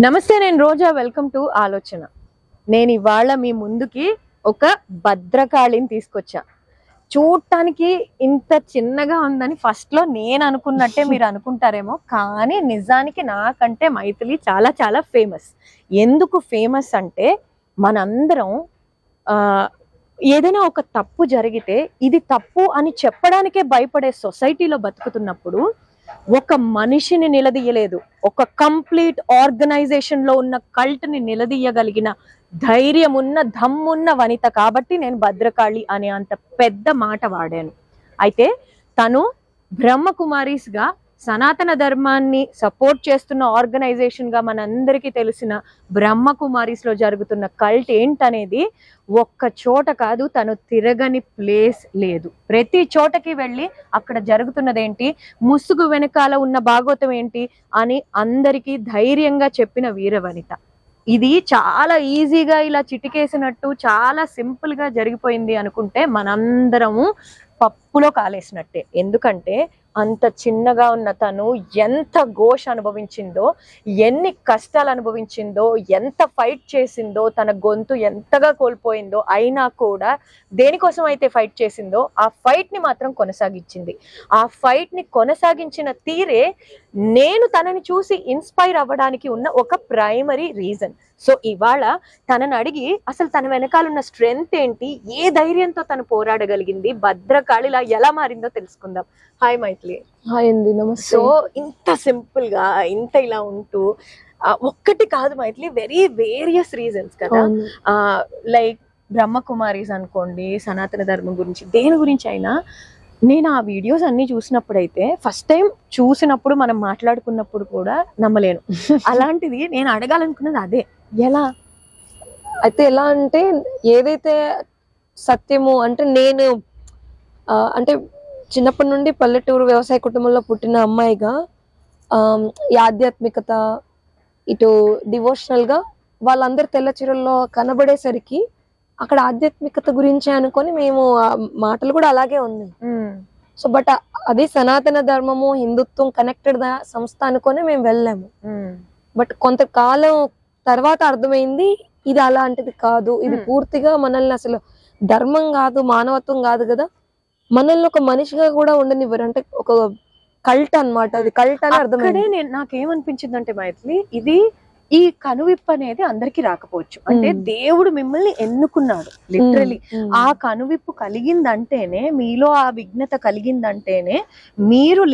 నమస్తే, నేను రోజా. Welcome to ఆలోచన. నేను ఇవాళ మీ ముందుకి ఒక భద్రకాళిని తీసుకొచ్చా. చూడటానికి ఇంత చిన్నగా ఉందని ఫస్ట్ లో నేను అనుకున్నట్టే మీరు అనుకుంటారేమో, కానీ నిజానికి నాకంటే మైథిలి చాలా చాలా ఫేమస్. ఎందుకు ఫేమస్ అంటే మనందరం ఏదైనా ఒక తప్పు జరిగితే ఇది తప్పు అని చెప్పడానికే భయపడే సొసైటీలో బతుకుతున్నప్పుడు ఒక మనిషిని నిలదీయలేదు, ఒక కంప్లీట్ ఆర్గనైజేషన్ లో ఉన్న కల్ట్ ని నిలదీయగలిగిన ధైర్యం ఉన్న దమ్మున్న వనిత కాబట్టి నేను భద్రకాళి అనే అంత పెద్ద మాట వాడాను. అయితే తను బ్రహ్మకుమారీస్ గా సనాతన ధర్మాన్ని సపోర్ట్ చేస్తున్న ఆర్గనైజేషన్ గా మనందరికీ తెలిసిన బ్రహ్మకుమారీస్ లో జరుగుతున్న కల్ట్ ఏంటనేది ఒక్క చోట కాదు, తను తిరగని ప్లేస్ లేదు. ప్రతి చోటకి వెళ్ళి అక్కడ జరుగుతున్నది ఏంటి, ముసుగు వెనకాల ఉన్న భాగవతం ఏంటి అని అందరికీ ధైర్యంగా చెప్పిన వీరవనిత. ఇది చాలా ఈజీగా ఇలా చిటికేసినట్టు చాలా సింపుల్ గా జరిగిపోయింది అనుకుంటే మనందరము పప్పులో కాలేసినట్టే. ఎందుకంటే అంత చిన్నగా ఉన్న తను ఎంత ఘోష అనుభవించిందో, ఎన్ని కష్టాలు అనుభవించిందో, ఎంత ఫైట్ చేసిందో, తన గొంతు ఎంతగా కోల్పోయిందో, అయినా కూడా దేనికోసం అయితే ఫైట్ చేసిందో ఆ ఫైట్ ని మాత్రం కొనసాగించింది. ఆ ఫైట్ ని కొనసాగించిన తీరే నేను తనని చూసి ఇన్స్పైర్ అవ్వడానికి ఉన్న ఒక ప్రైమరీ రీజన్. సో ఇవాళ తనని అడిగి అసలు తన వెనకాలన్న స్ట్రెంగ్త్ ఏంటి, ఏ ధైర్యంతో తను పోరాడగలిగింది, భద్రకాళిలా ఎలా మారిందో తెలుసుకుందాం. హాయ్ మైథిలి. హాయ్ అండి, నమస్తే. సో ఇంత సింపుల్ గా ఇంత ఇలా ఉంటూ ఒక్కటి కాదు మైథిలి, వెరీ వేరియస్ రీజన్స్ కదా. లైక్ బ్రహ్మకుమారీస్ అనుకోండి, సనాతన ధర్మం గురించి, దేని గురించి అయినా నేను ఆ వీడియోస్ అన్ని చూసినప్పుడైతే ఫస్ట్ టైం చూసినప్పుడు మనం మాట్లాడుకున్నప్పుడు కూడా నమ్మలేను. అలాంటిది నేను అడగాలనుకున్నది అదే, ఎలా అయితే ఎలా అంటే ఏదైతే సత్యము అంటే నేను అంటే చిన్నప్పటి నుండి పల్లెటూరు వ్యవసాయ కుటుంబంలో పుట్టిన అమ్మాయిగా ఈ ఆధ్యాత్మికత ఇటు డివోషనల్ గా వాళ్ళందరి తెల్ల చీరల్లో కనబడేసరికి అక్కడ ఆధ్యాత్మికత గురించి అనుకొని మేము మాటలు కూడా అలాగే ఉన్నాయి. సో బట్ అది సనాతన ధర్మము హిందుత్వం కనెక్టెడ్ సంస్థ అనుకొని మేము వెళ్ళాము. బట్ కొంతకాలం తర్వాత అర్థమైంది ఇది అలాంటిది కాదు, ఇది పూర్తిగా మనల్ని అసలు ధర్మం కాదు, మానవత్వం కాదు కదా, మనల్ని ఒక మనిషిగా కూడా ఉండనివ్వరు. అంటే ఒక కల్ట్ అన్నమాట, అది కల్ట్ అని అర్థమైంది. నాకేమనిపించింది అంటే మైథిలి, ఇది ఈ కనువిప్పు అనేది అందరికి రాకపోవచ్చు. అంటే దేవుడు మిమ్మల్ని ఎన్నుకున్నాడు లిటరలీ. ఆ కనువిప్పు కలిగిందంటేనే, మీలో ఆ విఘ్నత కలిగిందంటేనే మీరు